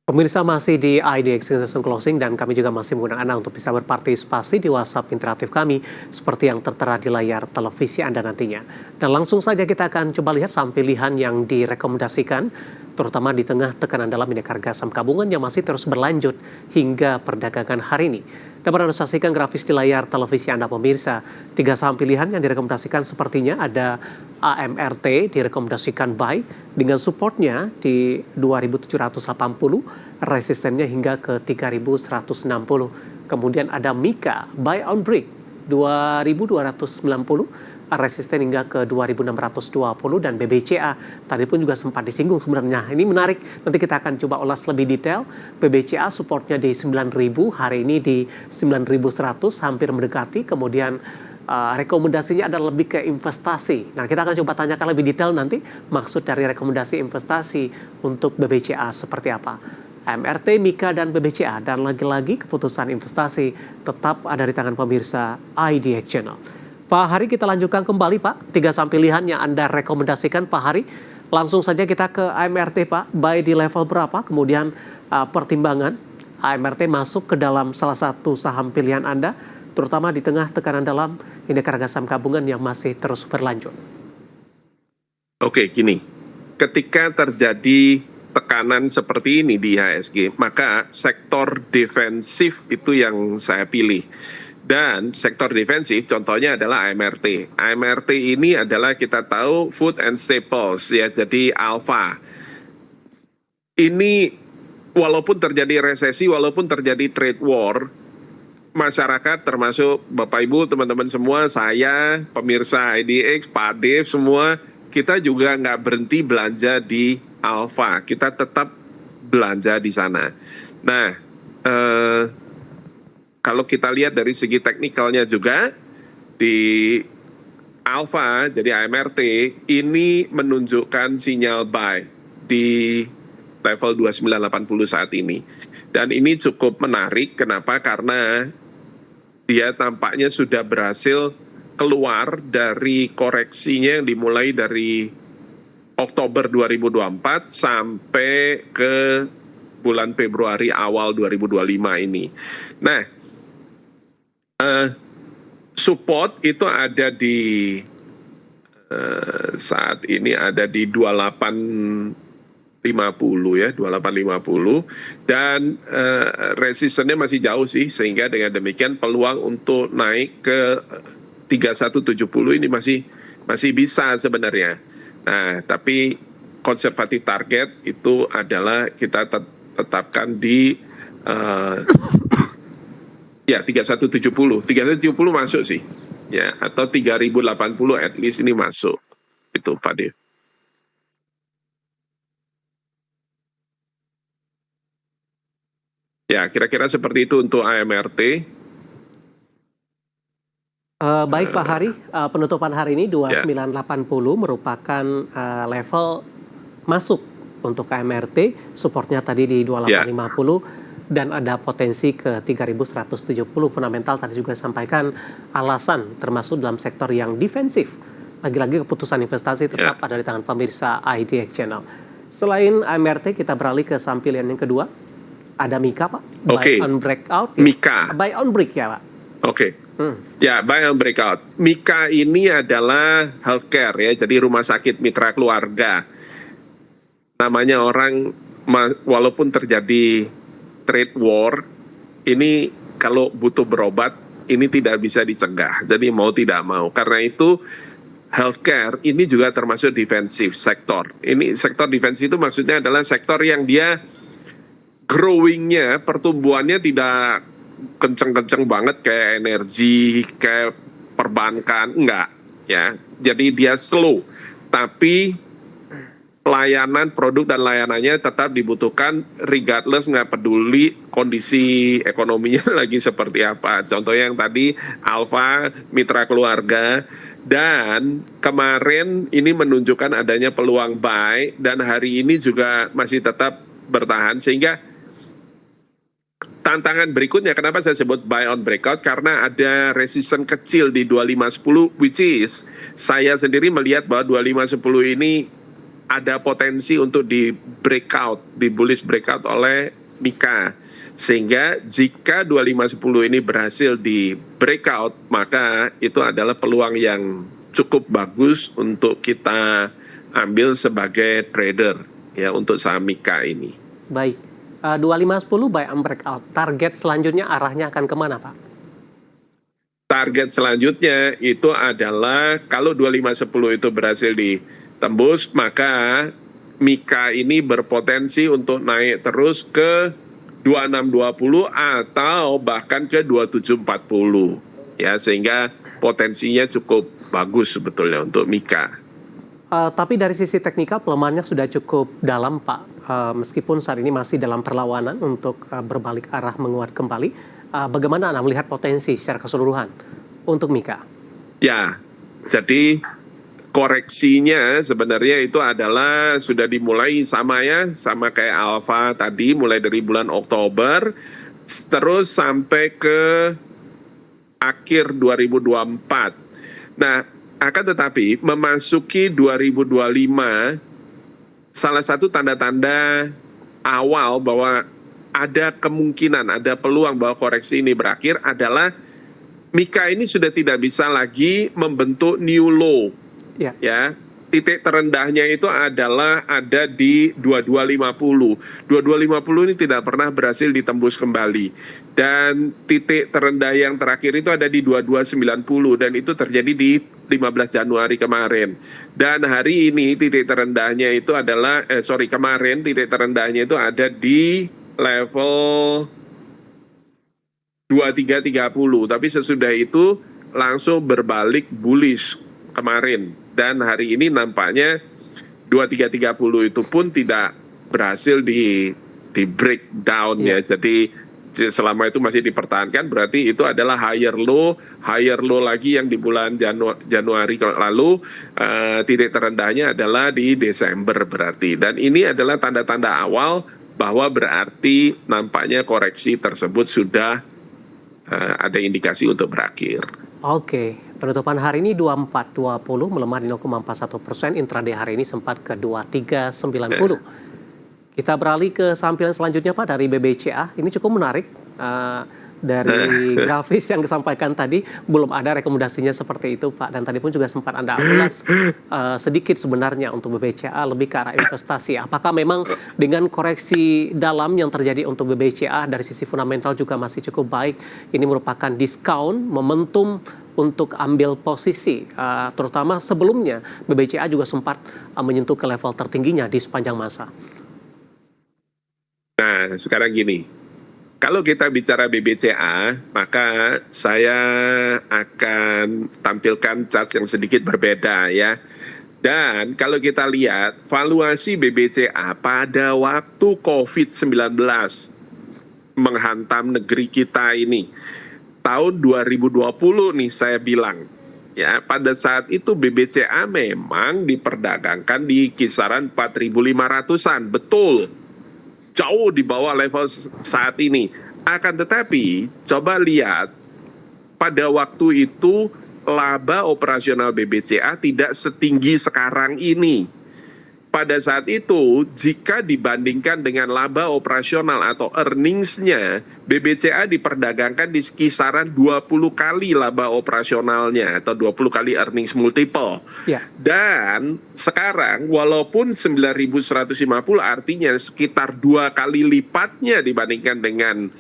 Pemirsa masih di IDX Indonesian Closing dan kami juga masih menggunakan Anda untuk bisa berpartisipasi di WhatsApp interaktif kami seperti yang tertera di layar televisi Anda nantinya. Dan langsung saja kita akan coba lihat saham pilihan yang direkomendasikan terutama di tengah tekanan dalam indeks harga saham gabungan yang masih terus berlanjut hingga perdagangan hari ini. Dapat Anda saksikan grafis di layar televisi Anda pemirsa. 3 saham pilihan yang direkomendasikan sepertinya ada AMRT direkomendasikan buy dengan supportnya di 2.780, resistennya hingga ke 3.160. Kemudian ada Mika buy on break 2.290, resisten hingga ke 2.620, dan BBCA tadi pun juga sempat disinggung sebenarnya. Ini menarik, nanti kita akan coba ulas lebih detail. BBCA supportnya di 9.000, hari ini di 9.100, hampir mendekati. Kemudian rekomendasinya adalah lebih ke investasi. Nah, kita akan coba tanyakan lebih detail nanti maksud dari rekomendasi investasi untuk BBCA seperti apa. MRT, Mika, dan BBCA, dan lagi-lagi keputusan investasi tetap ada di tangan pemirsa IDX Channel. Pak Hari, kita lanjutkan kembali Pak, 3 saham pilihan yang Anda rekomendasikan Pak Hari. Langsung saja kita ke AMRT Pak, buy di level berapa, kemudian pertimbangan AMRT masuk ke dalam salah satu saham pilihan Anda, terutama di tengah tekanan dalam indeks harga saham gabungan yang masih terus berlanjut. Oke, gini, ketika terjadi tekanan seperti ini di IHSG, maka sektor defensif itu yang saya pilih. Dan sektor defensif contohnya adalah AMRT. AMRT ini adalah kita tahu food and staples ya, jadi Alfa. Ini walaupun terjadi resesi, walaupun terjadi trade war, masyarakat termasuk Bapak Ibu, teman-teman semua, saya, pemirsa IDX, Pak Dev, semua, kita juga nggak berhenti belanja di Alfa. Kita tetap belanja di sana. Nah, kalau kita lihat dari segi teknikalnya juga, di Alfa, jadi AMRT, ini menunjukkan sinyal buy di level 2980 saat ini. Dan ini cukup menarik, kenapa? Karena dia tampaknya sudah berhasil keluar dari koreksinya yang dimulai dari Oktober 2024 sampai ke bulan Februari awal 2025 ini. Nah, support itu ada di saat ini ada di 2850 ya, 2850, dan resistennya masih jauh sih, sehingga dengan demikian peluang untuk naik ke 3170 ini masih bisa sebenarnya. Nah, tapi konservatif target itu adalah kita tetapkan di ya 3170 masuk sih ya, atau 3080 at least ini masuk itu Pak Dev. Ya, kira-kira seperti itu untuk AMRT. Baik Pak Hari, penutupan hari ini 2980 merupakan level masuk untuk AMRT, supportnya tadi di 2850. Dan ada potensi ke 3.170. Fundamental tadi juga sampaikan alasan termasuk dalam sektor yang defensif. Lagi-lagi keputusan investasi tetap ada di tangan pemirsa IDX Channel. Selain AMRT, kita beralih ke saham pilihan yang kedua. Ada Mika Pak, buy on breakout. Mika. Buy on break ya Pak. Ya, buy on breakout. Mika ini adalah healthcare ya, jadi rumah sakit mitra keluarga. Namanya orang, walaupun terjadi trade war, ini kalau butuh berobat, ini tidak bisa dicegah. Jadi mau tidak mau. Karena itu healthcare ini juga termasuk defensive sektor. Ini sektor defensif itu maksudnya adalah sektor yang dia growing-nya, pertumbuhannya tidak kenceng-kenceng banget kayak energi, kayak perbankan, enggak. Ya, jadi dia slow. Tapi layanan, produk dan layanannya tetap dibutuhkan regardless, nggak peduli kondisi ekonominya lagi seperti apa. Contohnya yang tadi Alfa, mitra keluarga, dan kemarin ini menunjukkan adanya peluang buy, dan hari ini juga masih tetap bertahan, sehingga tantangan berikutnya, kenapa saya sebut buy on breakout, karena ada resisten kecil di 2510, which is saya sendiri melihat bahwa 2510 ini ada potensi untuk di breakout, di bullish breakout oleh Mika. Sehingga jika 2510 ini berhasil di breakout, maka itu adalah peluang yang cukup bagus untuk kita ambil sebagai trader ya untuk saham Mika ini. Baik, 2510 buy and breakout. Target selanjutnya arahnya akan kemana, Pak? Target selanjutnya itu adalah kalau 2510 itu berhasil ditembus, maka Mika ini berpotensi untuk naik terus ke 2620 atau bahkan ke 2740. Ya, sehingga potensinya cukup bagus sebetulnya untuk Mika. Tapi dari sisi teknikal pelemahannya sudah cukup dalam, Pak. Meskipun saat ini masih dalam perlawanan untuk berbalik arah menguat kembali. Bagaimana Anda melihat potensi secara keseluruhan untuk Mika? Ya, jadi koreksinya sebenarnya itu adalah sudah dimulai sama kayak Alpha tadi, mulai dari bulan Oktober terus sampai ke akhir 2024. Nah, akan tetapi memasuki 2025, salah satu tanda-tanda awal bahwa ada kemungkinan, ada peluang bahwa koreksi ini berakhir adalah Mika ini sudah tidak bisa lagi membentuk new low. Ya, titik terendahnya itu adalah ada di 2250. 2250 ini tidak pernah berhasil ditembus kembali. Dan titik terendah yang terakhir itu ada di 2290 dan itu terjadi di 15 Januari kemarin. Dan hari ini titik terendahnya itu adalah kemarin titik terendahnya itu ada di level 2330, tapi sesudah itu langsung berbalik bullish kemarin. Dan hari ini nampaknya 2330 itu pun tidak berhasil di breakdown ya. Jadi selama itu masih dipertahankan, berarti itu adalah higher low lagi yang di bulan Januari lalu, titik terendahnya adalah di Desember berarti. Dan ini adalah tanda-tanda awal bahwa berarti nampaknya koreksi tersebut sudah ada indikasi untuk berakhir. Oke, penutupan hari ini 2420 melemah di 0,41%, intraday hari ini sempat ke 2390. Kita beralih ke samping selanjutnya Pak dari BBCA. Ini cukup menarik. Dari grafis yang disampaikan tadi belum ada rekomendasinya seperti itu Pak, dan tadi pun juga sempat Anda ulas sedikit sebenarnya untuk BBCA lebih ke arah investasi. Apakah memang dengan koreksi dalam yang terjadi untuk BBCA dari sisi fundamental juga masih cukup baik, ini merupakan diskon momentum untuk ambil posisi, terutama sebelumnya BBCA juga sempat menyentuh ke level tertingginya di sepanjang masa. Nah, sekarang gini. Kalau kita bicara BBCA, maka saya akan tampilkan chart yang sedikit berbeda ya. Dan kalau kita lihat valuasi BBCA pada waktu COVID-19 menghantam negeri kita ini, tahun 2020 nih saya bilang, ya pada saat itu BBCA memang diperdagangkan di kisaran 4.500-an, betul. Jauh di bawah level saat ini. Akan tetapi, coba lihat, pada waktu itu laba operasional BBCA tidak setinggi sekarang ini. Pada saat itu, jika dibandingkan dengan laba operasional atau earnings-nya, BBCA diperdagangkan di kisaran 20 kali laba operasionalnya atau 20 kali earnings multiple. Ya. Dan sekarang walaupun 9.150 artinya sekitar 2 kali lipatnya dibandingkan dengan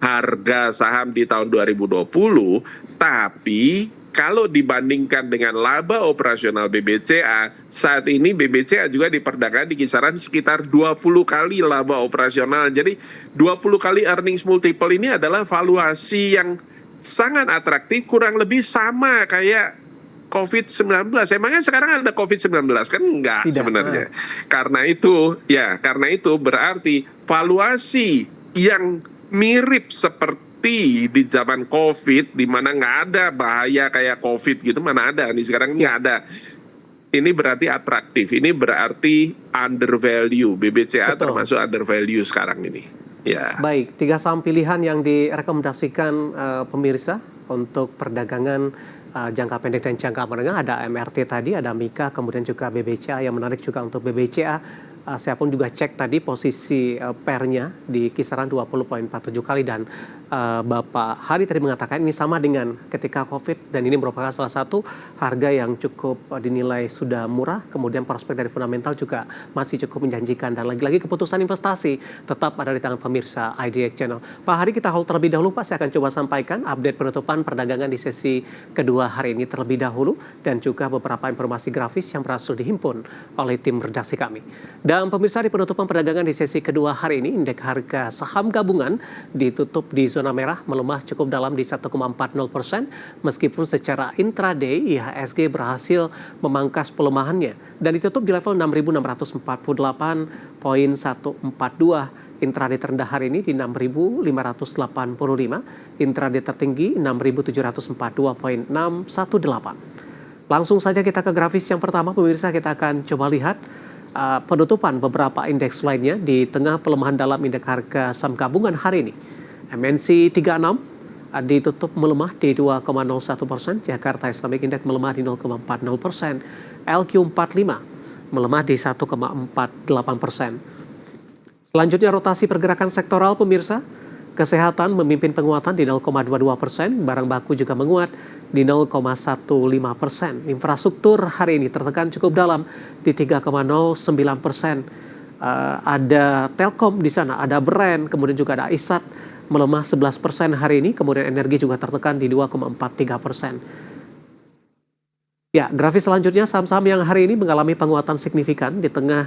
harga saham di tahun 2020, tapi kalau dibandingkan dengan laba operasional BBCA, saat ini BBCA juga diperdagangkan di kisaran sekitar 20 kali laba operasional. Jadi 20 kali earnings multiple ini adalah valuasi yang sangat atraktif, kurang lebih sama kayak COVID-19. Emangnya sekarang ada COVID-19? Kan enggak sebenarnya. Karena itu berarti valuasi yang mirip seperti di zaman COVID, di mana nggak ada bahaya kayak COVID gitu, mana ada nih sekarang nggak ada. Ini berarti atraktif, ini berarti undervalue. BBCA betul. Termasuk undervalue sekarang ini. Ya. Baik, 3 saham pilihan yang direkomendasikan pemirsa untuk perdagangan jangka pendek dan jangka menengah, ada MRT tadi, ada Mika, kemudian juga BBCA yang menarik juga untuk BBCA. Saya pun juga cek tadi posisi pairnya di kisaran 20,47 kali dan Bapak Hari tadi mengatakan ini sama dengan ketika COVID dan ini merupakan salah satu harga yang cukup dinilai sudah murah, kemudian prospek dari fundamental juga masih cukup menjanjikan dan lagi-lagi keputusan investasi tetap ada di tangan pemirsa IDX Channel. Pak Hari, kita hold terlebih dahulu Pak, saya akan coba sampaikan update penutupan perdagangan di sesi kedua hari ini terlebih dahulu dan juga beberapa informasi grafis yang berhasil dihimpun oleh tim redaksi kami. Dan pemirsa, di penutupan perdagangan di sesi kedua hari ini, indeks harga saham gabungan ditutup di zona merah, melemah cukup dalam di 1,40%, meskipun secara intraday IHSG berhasil memangkas pelemahannya dan ditutup di level 6.648,142. Intraday terendah hari ini di 6.585, intraday tertinggi 6.742,618. Langsung saja kita ke grafis yang pertama, pemirsa. Kita akan coba lihat penutupan beberapa indeks lainnya di tengah pelemahan dalam indeks harga saham gabungan hari ini. MNC 36 ditutup melemah di 2,01%, Jakarta Islamic Index melemah di 0,40%, LQ45 melemah di 1,48%. Selanjutnya rotasi pergerakan sektoral, pemirsa. Kesehatan memimpin penguatan di 0,22%, barang baku juga menguat di 0,15%. Infrastruktur hari ini tertekan cukup dalam di 3,09%. Ada Telkom di sana, ada Brand, kemudian juga ada Isat melemah 11% hari ini, kemudian energi juga tertekan di 2,43%. Ya, grafis selanjutnya saham-saham yang hari ini mengalami penguatan signifikan di tengah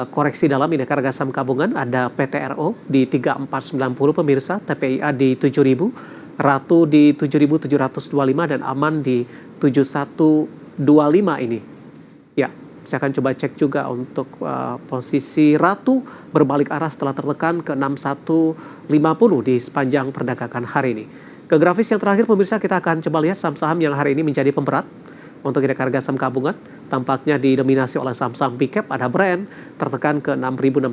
koreksi dalam indeks harga saham gabungan. Ada PTRO di 3490 pemirsa, TPIA di 7000, Ratu di 7725 dan Aman di 7125 ini. Ya, saya akan coba cek juga untuk posisi Ratu berbalik arah setelah tertekan ke 6150 di sepanjang perdagangan hari ini. Ke grafis yang terakhir pemirsa, kita akan coba lihat saham-saham yang hari ini menjadi pemberat untuk indeks harga saham gabungan. Tampaknya didominasi oleh saham-saham big cap, ada Brand tertekan ke 6.650,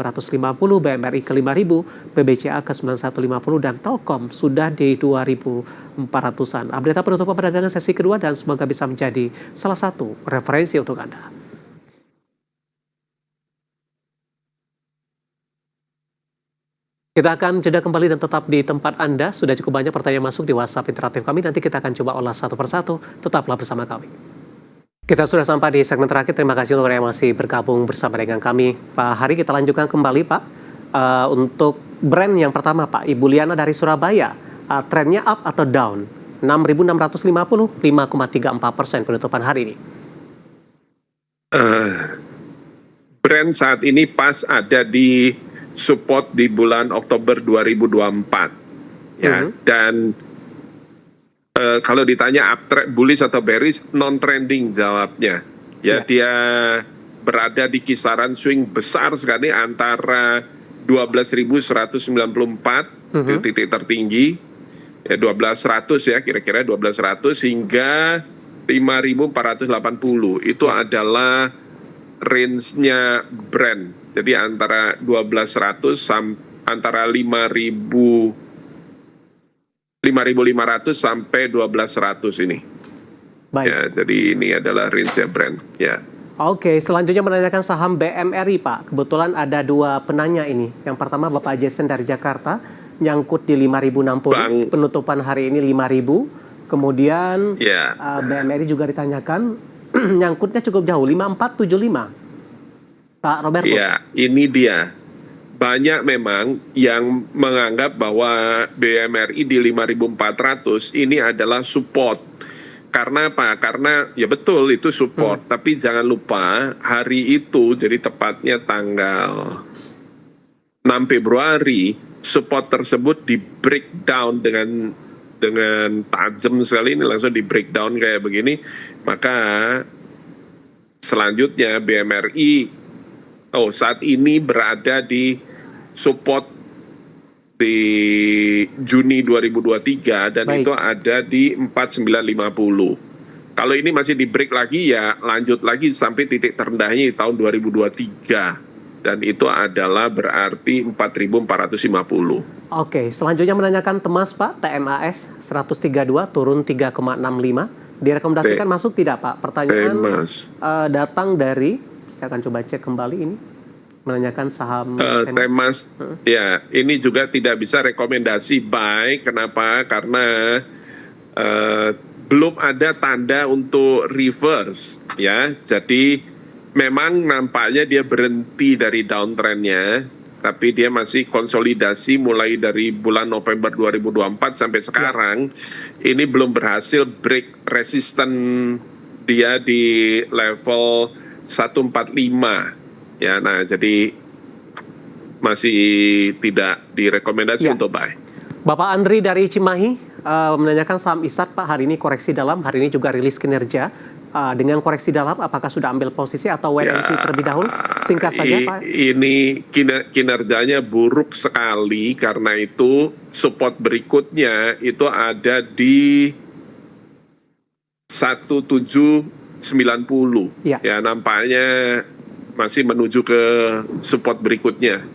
BMRI ke 5.000, BBCA ke 9150 dan Telkom sudah di 2.400-an. Update penutupan perdagangan sesi kedua dan semoga bisa menjadi salah satu referensi untuk Anda. Kita akan jeda kembali dan tetap di tempat Anda. Sudah cukup banyak pertanyaan masuk di WhatsApp interaktif kami. Nanti kita akan coba olah satu persatu. Tetaplah bersama kami. Kita sudah sampai di segmen terakhir. Terima kasih untuk yang masih bergabung bersama dengan kami. Pak Hari, kita lanjutkan kembali Pak. Untuk Brand yang pertama Pak, Ibu Liana dari Surabaya. Trennya up atau down? 6.650, 5,34% penutupan hari ini. Brand saat ini pas ada di support di bulan Oktober 2024. Ya, dan kalau ditanya bullish atau bearish, non-trending jawabnya. Ya, dia berada di kisaran swing besar sekali antara 12.194 titik tertinggi, ya 1200 ya, kira-kira 1200 hingga 5.480. Itu adalah range-nya Brand. Jadi antara 1200 antara 5.500 sampai 1200 ini. Baik. Ya, jadi ini adalah range-nya Brand. Ya. Oke, selanjutnya menanyakan saham BMRI Pak. Kebetulan ada dua penanya ini. Yang pertama Bapak Jason dari Jakarta, nyangkut di 5.060, penutupan hari ini 5.000. Kemudian BMRI juga ditanyakan, nyangkutnya cukup jauh, 5.475. Pak Robertus. Ya, ini dia. Banyak memang yang menganggap bahwa BMRI di 5.400 ini adalah support. Karena apa? Karena ya betul itu support, tapi jangan lupa hari itu, jadi tepatnya tanggal 6 Februari, support tersebut di breakdown dengan tajam sekali, ini langsung di breakdown kayak begini. Maka selanjutnya BMRI saat ini berada di support di Juni 2023 dan itu ada di 4950. Kalau ini masih di break lagi ya lanjut lagi sampai titik terendahnya di tahun 2023. dan itu adalah berarti 4.450. Oke, selanjutnya menanyakan Temas Pak, TMAS 132 turun 3,65. Direkomendasikan masuk tidak Pak? Pertanyaan datang dari, saya akan coba cek kembali ini, menanyakan saham Temas. Ya, ini juga tidak bisa rekomendasi buy. Kenapa? Karena belum ada tanda untuk reverse, ya. Jadi memang nampaknya dia berhenti dari downtrendnya, tapi dia masih konsolidasi mulai dari bulan November 2024 sampai sekarang. Ini belum berhasil break resisten dia di level 145. Ya, nah jadi masih tidak direkomendasi untuk buy. Bapak Andri dari Cimahi menanyakan saham ISAT Pak, hari ini koreksi dalam, hari ini juga rilis kinerja. Dengan koreksi dalam, apakah sudah ambil posisi atau wait and see terlebih dahulu? Singkat saja Pak. Ini kinerjanya buruk sekali, karena itu support berikutnya itu ada di 1790. Ya, nampaknya masih menuju ke support berikutnya.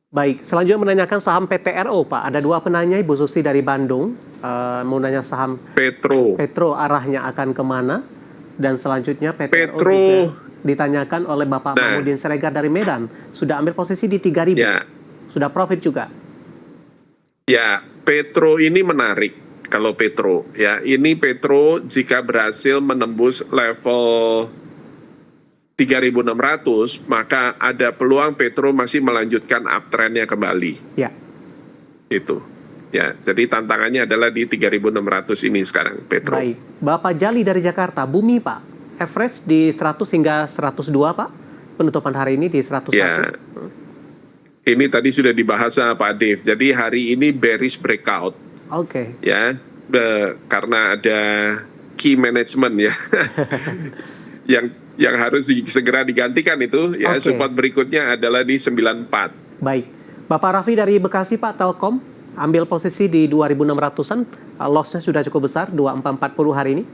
Baik, selanjutnya menanyakan saham PTRO Pak. Ada dua penanya, Ibu Susi dari Bandung. Mau nanya saham Petro arahnya akan kemana? Dan selanjutnya PTRO juga ditanyakan oleh Bapak Mahmudin Siregar dari Medan. Sudah ambil posisi di 3.000. Ya. Sudah profit juga. Ya, Petro ini menarik. Kalau Petro, ya ini Petro jika berhasil menembus level 3.600, maka ada peluang Petro masih melanjutkan uptrendnya kembali. Ya. Itu. Ya, jadi tantangannya adalah di 3.600 ini sekarang Petro. Baik. Bapak Jali dari Jakarta, Bumi Pak. Average di 100 hingga 102 Pak. Penutupan hari ini di 101. Ya. Ini tadi sudah dibahas sama Pak Dev. Jadi hari ini bearish breakout. Oke. Ya, karena ada key management ya. yang harus segera digantikan itu, ya. Support berikutnya adalah di 94. Baik. Bapak Raffi dari Bekasi Pak, Telkom ambil posisi di 2.600-an, loss-nya sudah cukup besar, 2440 hari ini.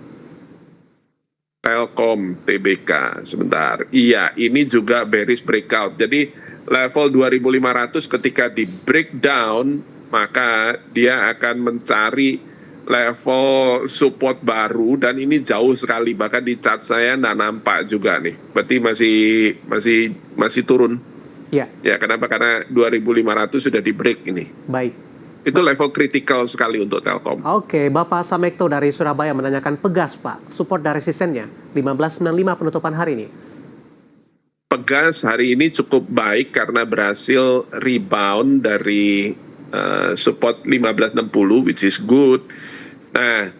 Telkom, TBK, sebentar. Iya, ini juga bearish breakout. Jadi level 2.500 ketika di breakdown, maka dia akan mencari level support baru, dan ini jauh sekali, bahkan di chart saya nggak nampak juga nih. Berarti masih turun. Ya. Ya, kenapa? Karena 2.500 sudah di break ini. Baik. Itu level kritikal sekali untuk Telkom. Oke, Bapak Samekto dari Surabaya menanyakan Pegas Pak, support dan resistennya 1595 penutupan hari ini. Pegas hari ini cukup baik karena berhasil rebound dari support 1560, which is good. Nah,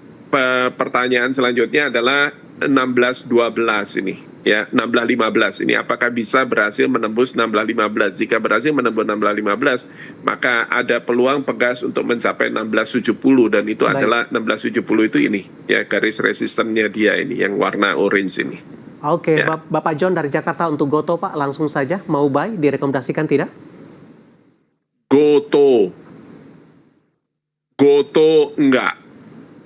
pertanyaan selanjutnya adalah 1612 ini, ya, 1615 ini apakah bisa berhasil menembus 1615? Jika berhasil menembus 1615, maka ada peluang Pegas untuk mencapai 1670, dan itu adalah 1670 itu ini, ya, garis resistennya dia ini yang warna orange ini. Oke, ya. Bapak John dari Jakarta untuk Goto Pak, langsung saja mau buy, direkomendasikan tidak? Goto enggak,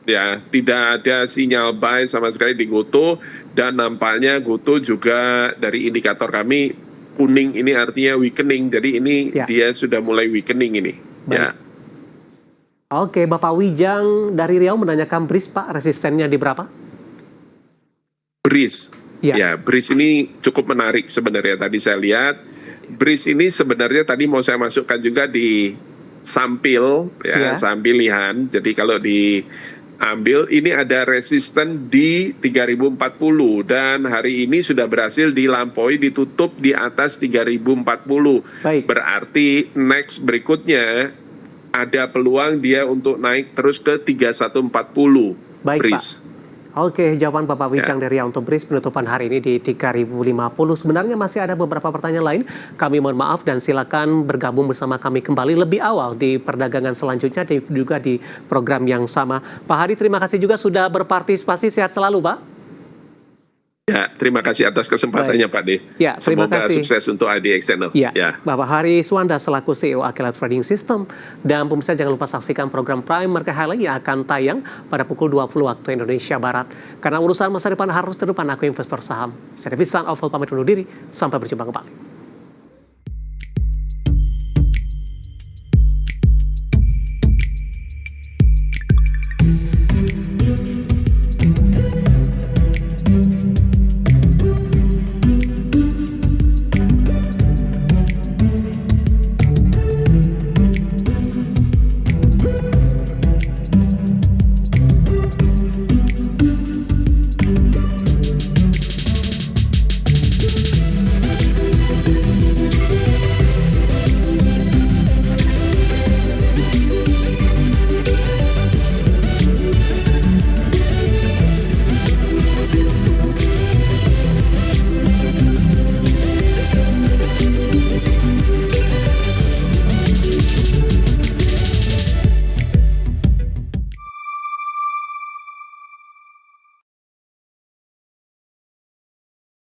ya, tidak ada sinyal buy sama sekali di Goto, dan nampaknya Goto juga dari indikator kami kuning, ini artinya weakening, jadi ini dia sudah mulai weakening ini. Baik. Ya. Oke, Bapak Wijang dari Riau menanyakan BRIS Pak, resistennya di berapa? BRIS, ya, BRIS ini cukup menarik sebenarnya. Tadi saya lihat BRIS ini sebenarnya tadi mau saya masukkan juga di sampil, ya, saham pilihan. Jadi kalau diambil, ini ada resisten di 3040, dan hari ini sudah berhasil dilampaui, ditutup di atas 3040. Baik. Berarti next berikutnya ada peluang dia untuk naik terus ke 3140. Baik, BRIS. Pak. Oke, jawaban Bapak Wijang dari untuk BRIS penutupan hari ini di 3050. Sebenarnya masih ada beberapa pertanyaan lain. Kami mohon maaf dan silakan bergabung bersama kami kembali lebih awal di perdagangan selanjutnya, juga di program yang sama. Pak Hadi, terima kasih juga sudah berpartisipasi. Sehat selalu, Pak. Ya, terima kasih atas kesempatannya, Pak De. Ya, terima Semoga kasih. Sukses untuk IDX Channel. Ya, Bapak Hari Suwanda selaku CEO Akilat Trading System. Dan pemirsa jangan lupa saksikan program Prime Market Highlight yang akan tayang pada pukul 20 waktu Indonesia Barat. Karena urusan masa depan harus terdepan, aku investor saham. Saya David San, pamit undur diri. Sampai berjumpa kembali.